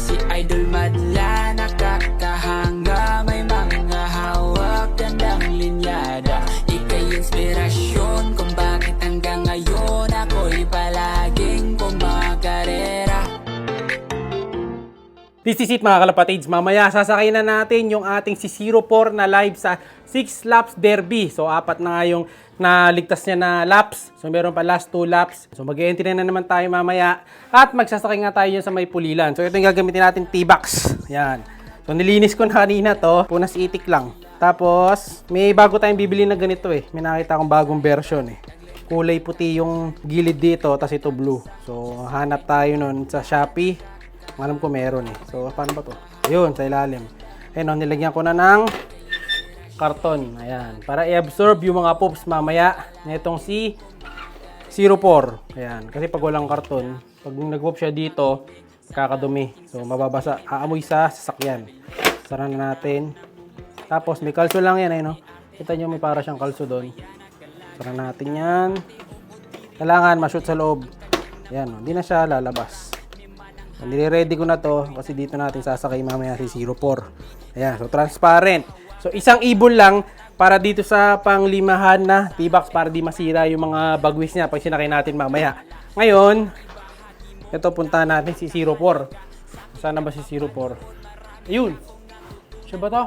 si Idol madla, nakakahanga, may mga hawak, gandang linyada. Ika'y inspirasyon kung bakit hanggang ngayon ako'y palaging kumakarera. This is it mga kalapatids. Mamaya sasakay na natin yung ating si 04 na live sa 6 laps derby. So apat na nga yung naligtas niya na laps. So meron pa last 2 laps. So mag-e-entry na naman tayo mamaya. At magsasakay nga tayo yun sa may pulilan. So ito yung gagamitin natin T-Box. Yan. So nilinis ko na kanina to. Punas itik lang. Tapos may bago tayong bibili na ganito eh. May nakita akong bagong version eh. Kulay puti yung gilid dito. Tapos ito blue. So hanap tayo nun sa Shopee. Alam ko meron eh. So, paano ba to? Ayun, sa ilalim. Ayun, nilagyan ko na ng karton. Ayan. Para i-absorb yung mga poops mamaya nitong si 04. Ayan. Kasi pag walang karton, pag nag-poop siya dito, kakadumi. So, mababasa. Aamoy sa sasakyan. Sara na natin. Tapos, may kalso lang yan. Ayun, no? Kita nyo, may para siyang kalso doon. Sara natin yan. Kailangan ma-shoot sa loob. Ayan, hindi na siya lalabas. Nire-ready ko na to kasi dito natin sasakay mamaya si 04. Ayan, so transparent. So isang ibon lang para dito sa panglimahan na T-Box para di masira yung mga bagwis niya pag sinakay natin mamaya. Ngayon, ito punta natin si 04. Sana ba si 04? Ayun. Siya ba to?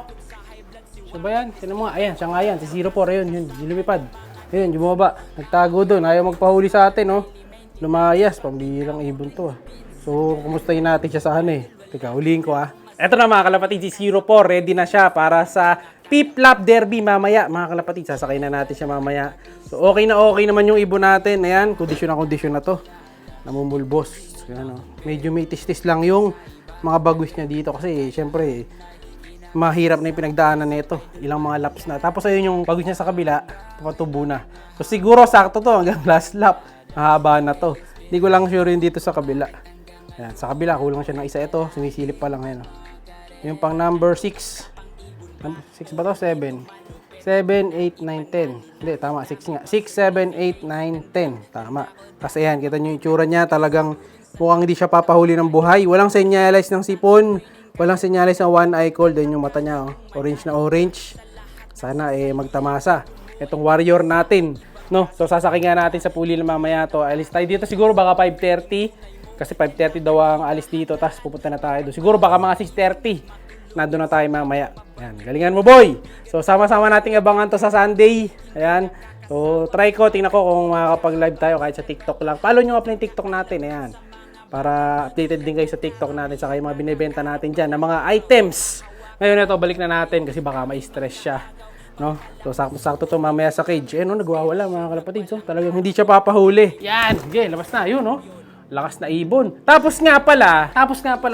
Siya ba yan? Sino mo nga? Ayan, siya nga yan. Si 04, ayun, yun. Lumipad. Ayun, bumaba. Nagtago doon. Ayaw magpahuli sa atin, oh. Lumayas. Pambihirang ibon to, ah. So, kumustahin natin siya sa ano eh. Teka, huliin ko ah. Eto na mga kalapatid, si 04, ready na siya para sa Pip Lap Derby mamaya. Mga kalapatid, sasakay na natin siya mamaya. So, okay naman yung ibon natin. Ayan, kondisyon na to. Namumulbos. Ayan, oh. Medyo may tistis lang yung mga bagwis niya dito kasi syempre, mahirap na yung pinagdaanan nito. Ilang mga laps na. Tapos ayun yung bagwis niya sa kabila, patubo na. So, siguro sakto to hanggang last lap. Mahaba na to. Hindi ko lang sure yun dito sa kabila. Ayan, sa kabila, kulang siya ng isa. Ito, sumisilip pa lang. Ayan, oh. Yung pang number 6. 6 ba to? 7. 7, 8, 9, 10. Hindi, tama. 6 nga. 6, 7, 8, 9, 10. Tama. Kasi ayan, kita nyo yung itsura niya. Talagang mukhang hindi siya papahuli ng buhay. Walang senyalize ng sipon. Walang senyalize ng one eye cold. Then yung mata niya, oh. Orange na orange. Sana magtamasa. Itong warrior natin. No? So, sasakay nga natin sa puli na mamaya to. Alis tayo dito siguro baka 5:30. Kasi 5:30 daw ang alis dito, tapos pupunta na tayo doon. Siguro baka mga 6:30, nandun na tayo mamaya. Ayan, galingan mo boy! So sama-sama nating abangan to sa Sunday. Ayan, so try ko, tingnan ko kung makakapag-live tayo kahit sa TikTok lang. Follow nyo up na yung TikTok natin, ayan. Para updated din kayo sa TikTok natin, saka yung mga binibenta natin dyan, na mga items. Ngayon ito, balik na natin kasi baka ma-stress siya. No? So sakto-sakto to mamaya sa cage. Eh no, nagwawala mga kalapatid. So talagang hindi siya papahuli. Yan, okay, labas na, yun no? Lakas na ibon. Tapos nga pala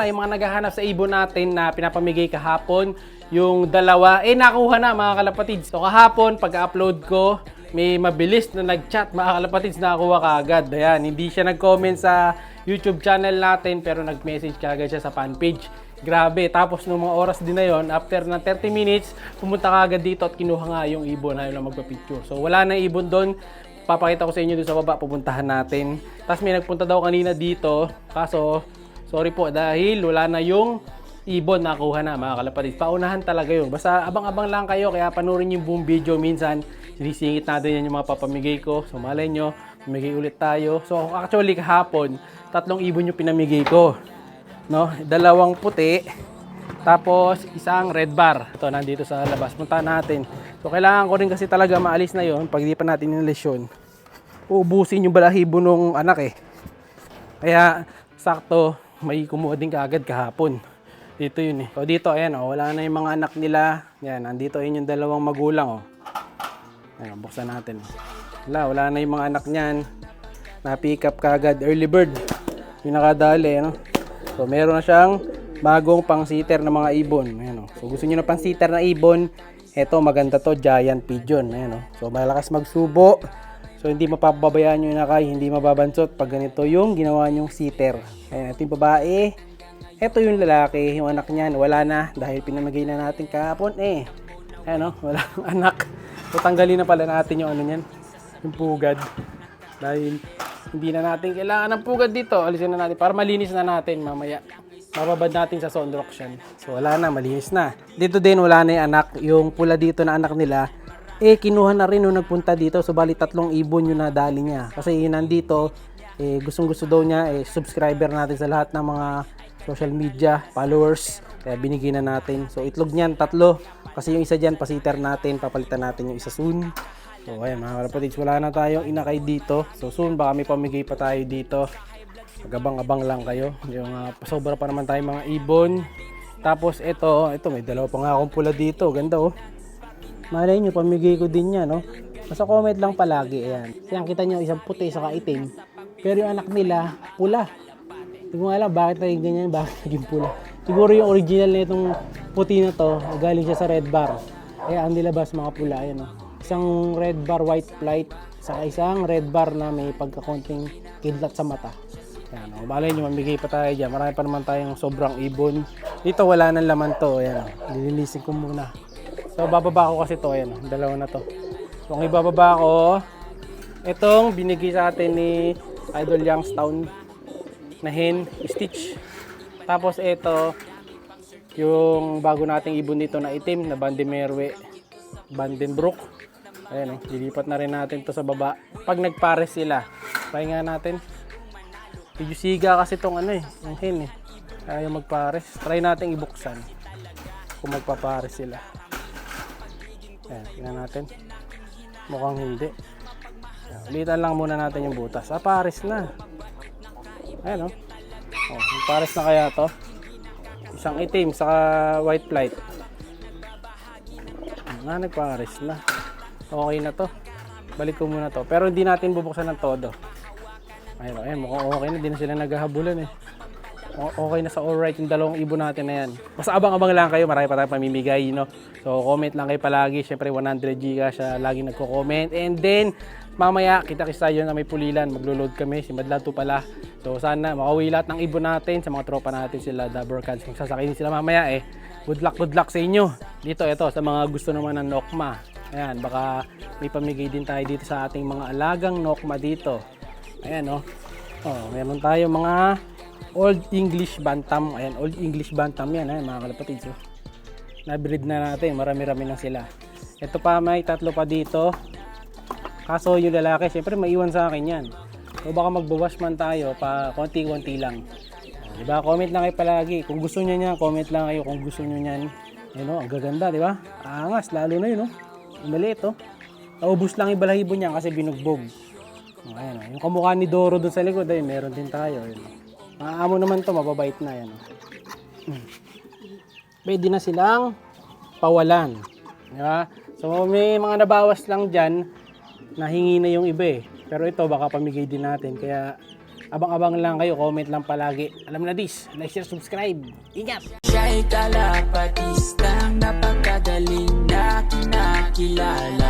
yung mga naghahanap sa ibon natin na pinapamigay kahapon, yung dalawa, nakuha na mga kalapatids. So kahapon, pag-upload ko, may mabilis na nag-chat mga kalapatids, nakakuha kaagad. Ayan, hindi siya nag-comment sa YouTube channel natin, pero nag-message kaagad siya sa fanpage. Grabe. Tapos nung mga oras din na yon, after ng 30 minutes, pumunta kaagad dito at kinuha nga yung ibon, ayaw na magpa-picture. So wala na ibon doon. Papakita ko sa inyo doon sa baba, pupuntahan natin. Tapos may nagpunta daw kanina dito, kaso sorry po dahil wala na yung ibon, nakuha na mga kalapatid. Paunahan talaga yun. Basta abang-abang lang kayo, kaya panoorin yung buong video. Minsan sinisingit natin yan yung mga papamigay ko. So malay nyo, pamigay ulit tayo. So actually kahapon, 3 ibon yung pinamigay ko, no? 2 puti, tapos isang red bar. Ito nandito sa labas, punta natin. So kailangan ko rin kasi talaga maalis na yon pag di pa natin yung lesyon. Uubusin yung balahibo nung anak eh. Kaya sakto may kumuha din kaagad kahapon. Dito yun eh. So dito ayan oh, wala na yung mga anak nila. Yan, andito yun yung 2 magulang oh. Ayan, buksan natin. Wala na yung mga anak niyan. Na-pick up kaagad, early bird. Yung nakadali ano. So meron na siyang bagong pang-sitter na mga ibon. Ayan oh. So gusto niyo na pang-sitter na ibon, eto maganda to, giant pigeon. Ayan oh. So malakas magsubo. So hindi mapapabayaan yung inakay, hindi mababansot pag ganito yung ginawa nyong sitter. Ayan, ito yung babae. Ito yung lalaki, yung anak niyan, wala na dahil pinamigay na natin kahapon eh. Ayan wala nang anak. So tanggalin na pala natin yung ano niyan, yung pugad. Dahil hindi na natin kailangan ng pugad dito, alisin na natin para malinis na natin mamaya. mababad natin sa sunrock yan. So wala na, malinis na. Dito din wala na yung anak. Yung pula dito na anak nila, kinuha na rin nung nagpunta dito. So bali 3 ibon yung nadali niya. Kasi yun nandito, gustong gusto daw niya, subscriber natin sa lahat ng mga social media, followers. Kaya binigyan na natin. So itlog niyan, 3. Kasi yung isa dyan, pasiter natin, papalitan natin yung isa soon. So ayan mga kalapatids, wala na tayong inakay dito. So soon baka may pamigay pa tayo dito. Magabang-abang lang kayo. Yung pasobra pa naman tayo mga ibon. Tapos ito may dalawa pa nga akong pula dito. Ganda oh. Malay nyo, pamigay ko din yan, no? Basta comment lang palagi, ayan. Kaya kita nyo, isang puti, saka itim. Pero yung anak nila, pula. Hindi ko alam bakit naging ganyan, bakit naging pula. Siguro yung original na itong puti na to, galing siya sa red bar. Kaya ang nilabas mga pula, ayan, no? Isang red bar white flight, saka isang red bar na may pagkakonting kidlat sa mata. Ayan, o, malay nyo, mamigay pa tayo dyan. Marami pa naman tayong sobrang ibon. Dito wala nang laman to. Ayan, o, lilinisin ko muna. So, bababa ko kasi to. Ayan, o, dalawa na to. So, kung ibababa ko, itong binigay sa atin ni Idol Youngstown na hen, stitch. Tapos ito, yung bago nating ibon dito na itim, na Bandemerwe, Bandenbroek. Ayan, o, lilipat na rin natin to sa baba. Pag nagpares sila, pahinga natin. Medyo siga kasi itong yung hen Kaya magpares. Try natin ibuksan. Kung magpapares sila. Ayan, tingnan natin. Mukhang hindi. Ayan, ulitan lang muna natin yung butas. Pares na. Ayan pares na kaya to. Isang itim, saka white flight. Nagpares na. Okay na to. Balik ko muna to. Pero hindi natin bubuksan ng todo. Ayun, mukhang okay na, di na sila naghahabulan Okay na sa alright yung dalawang ibon natin na yan. Basta abang-abang lang kayo, marami pa tayong pamimigay, So comment lang kayo palagi, syempre 100 giga siya, lagi nagko-comment. And then, mamaya, kita-kits tayo na may pulilan, maglo-load kami, si Madlato pala. So sana makauwi lahat ng ibon natin, sa mga tropa natin sila, Dabber Cats, kung sasakayin sila mamaya good luck sa inyo. Dito, ito, sa mga gusto naman ng Nokma. Ayan, baka may pamigay din tayo dito sa ating mga alagang Nokma dito. Ayan meron tayo mga Old English Bantam. Ayan, Old English Bantam yan, mga kalapatids. Na-breed na natin, marami-rami na sila. Ito pa, may 3 pa dito. Kaso yung lalaki, syempre maiwan sa akin yan. So baka magbawash man tayo, pa konti-konti lang. Diba? Comment lang kayo palagi. Kung gusto nyo niya, comment lang kayo kung gusto nyo niyan. Ang gaganda, diba? Angas, lalo na yun, maliit, Naubos lang yung balahibo niya kasi binugbog. Ayan, yung kamukha ni Doro doon sa likod, meron din tayo. Amo naman to, mababait na yan. Pwede na silang pawalan. Diba? So may mga nabawas lang dyan, nahingi na yung iba Pero ito baka pamigay din natin. Kaya abang-abang lang kayo, comment lang palagi. Alam na this, like, share, subscribe. Ingat! Siya'y kalapatistang napakagaling na kinakilala.